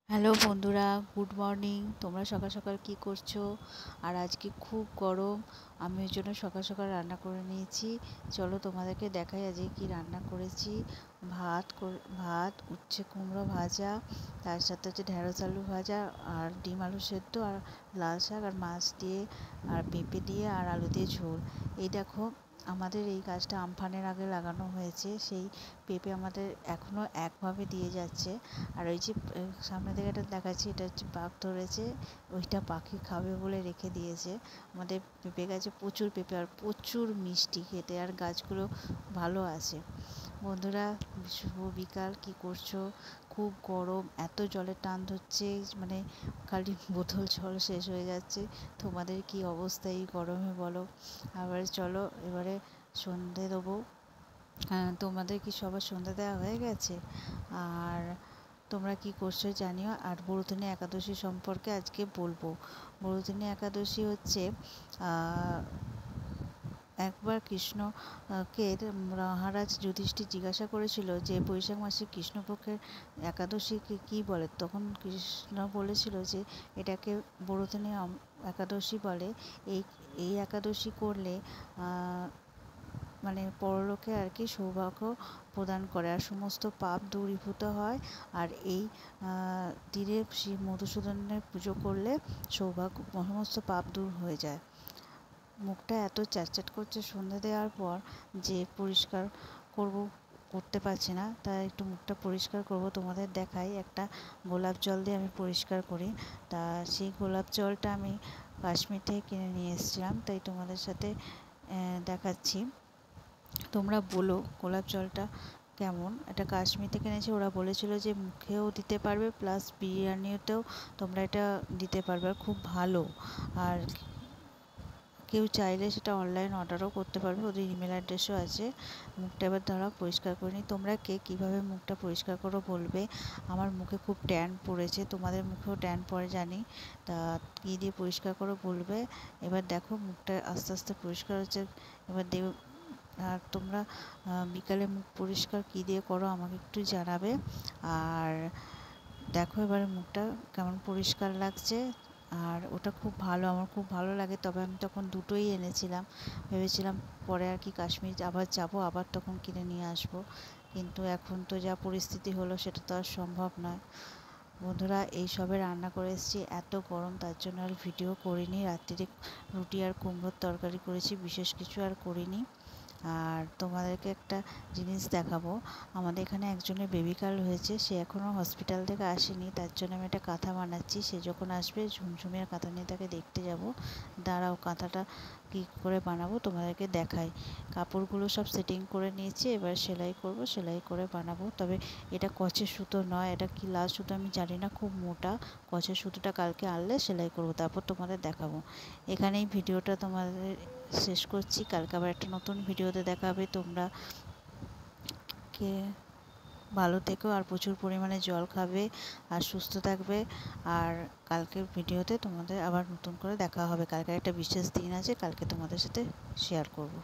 Hello বন্ধুরা, good morning. তোমরা সকাল সকাল কি করছো? আর আজকে খুব গরম, আমি ওই জন্য সকাল সকাল রান্না করে নিয়েছি। চলো তোমাদেরকে দেখাই আজকে কি রান্না করেছি। ভাত, উচ্ছে কুমড়ো ভাজা, তার সাথে হচ্ছে ঢেঁড়স আলু ভাজা, আর ডিম আলু সেদ্ধ, আর লাল শাক, আর মাছ দিয়ে, আর পেঁপে দিয়ে, আর আলু দিয়ে ঝোল। এই দেখো, আমাদের এই গাছটা আমফানের আগে লাগানো হয়েছে। সেই পেঁপে আমাদের এখনও একভাবে দিয়ে যাচ্ছে। আর ওই যে সামনে থেকে এটা দেখাচ্ছি, এটা হচ্ছে বাঘ ধরেছে, ওইটা পাখি খাবে বলে রেখে দিয়েছে। আমাদের পেঁপে গাছে প্রচুর পেঁপে, আর প্রচুর মিষ্টি খেতে, আর গাছগুলো ভালো আছে। বন্ধুরা, শুভ বিকাল। কি করছো? খুব গরম, এত জলের টান ধরছে, মানে খালি বোতল জল শেষ হয়ে যাচ্ছে। তোমাদের কি অবস্থা এই গরমে বলো? আবার চলো এবারে সন্ধে দেবো। তোমাদের কি সবার সন্ধে দেওয়া হয়ে গেছে? আর তোমরা কি করছো জানিও। আর বরুদিনী একাদশী সম্পর্কে আজকে বলবো। বরুদিনী একাদশী হচ্ছে একবার কৃষ্ণকে মহারাজ যুধিষ্ঠির জিজ্ঞাসা করেছিল যে বৈশাখ মাসে কৃষ্ণপক্ষের একাদশীকে কী বলে। তখন কৃষ্ণ বলেছিল যে এটাকে বরুদিনী একাদশী বলে। এই এই একাদশী করলে মানে পরলোকে আর কি সৌভাগ্য প্রদান করে, আর সমস্ত পাপ দূরীভূত হয়। আর এই দিনে শ্রী মধুসূদনের পুজো করলে সৌভাগ্য, সমস্ত পাপ দূর হয়ে যায়। মুখটা এত চ্যাটচ্যাট করছে সন্ধে দেওয়ার পর যে পরিষ্কার করতে পারছি না, তাই একটু মুখটা পরিষ্কার করব। তোমাদের দেখাই, একটা গোলাপ জল দিয়ে আমি পরিষ্কার করি। তা সেই গোলাপ জলটা আমি কাশ্মীর থেকে কিনে নিয়ে এসেছিলাম, তাই তোমাদের সাথে দেখাচ্ছি। তোমরা বলো গোলাপ জলটা কেমন। এটা কাশ্মীর থেকে এনেছি। ওরা বলেছিল যে মুখেও দিতে পারবে, প্লাস বিরিয়ানিতেও তোমরা এটা দিতে পারবে, আর খুব ভালো। আর কেউ চাইলে সেটা অনলাইন অর্ডারও করতে পারবে, ওদের ইমেল অ্যাড্রেসও আছে। মুখটা এবার ধরো পরিষ্কার করে নিই। তোমরা কে কীভাবে মুখটা পরিষ্কার করো বলবে। আমার মুখে খুব ট্যান পড়েছে, তোমাদের মুখেও ট্যান পড়ে জানি। তা কী দিয়ে পরিষ্কার করো বলবে। এবার দেখো মুখটা আস্তে আস্তে পরিষ্কার হচ্ছে। এবার আর তোমরা বিকালে মুখ পরিষ্কার কী দিয়ে করো আমাকে একটু জানাবে। আর দেখো এবারে মুখটা কেমন পরিষ্কার লাগছে। আর ওটা খুব ভালো, আমার খুব ভালো লাগে। তবে আমি তখন দুটোই এনেছিলাম, ভেবেছিলাম পরে আর কি কাশ্মীর আবার যাব, আবার তখন কিনে নিয়ে আসবো। কিন্তু এখন তো যা পরিস্থিতি হলো সেটা তো আর সম্ভব নয়। বন্ধুরা, এই সবে রান্না করে এসেছি, এত গরম তার জন্য আর ভিডিও করিনি। রাত্রিরে রুটি আর কুমড়োর তরকারি করেছি, বিশেষ কিছু আর করিনি। আর তোমাদেরকে একটা জিনিস দেখাবো। আমাদের এখানে একজনের বেবি গার্ল হয়েছে, সে এখনও হসপিটাল থেকে আসেনি, তার জন্য আমি একটা কাঁথা বানাচ্ছি। সে যখন আসবে ঝুমঝুমের কাঁথা নিয়ে তাকে দেখতে যাব। দাঁড়াও, কাঁথাটা কী করে বানাবো তোমাদেরকে দেখাই। কাপড়গুলো সব সেটিং করে নিয়েছি, এবার সেলাই করব, সেলাই করে বানাবো। তবে এটা কচের সুতো নয়, এটা কি লাল সুতো আমি জানি না, খুব মোটা। কচের সুতোটা কালকে আনলে সেলাই করব, তারপর তোমাদের দেখাবো। এখানেই ভিডিওটা তোমাদের শেষ করছি। কালকে আবার একটা নতুন ভিডিওতে দেখা হবে। তোমরা কে ভালো থেকো, আর প্রচুর পরিমাণে জল খাবে, আর সুস্থ থাকবে। আর কালকের ভিডিওতে তোমাদের আবার নতুন করে দেখা হবে। কালকে একটা বিশেষ দিন আছে, কালকে তোমাদের সাথে শেয়ার করব।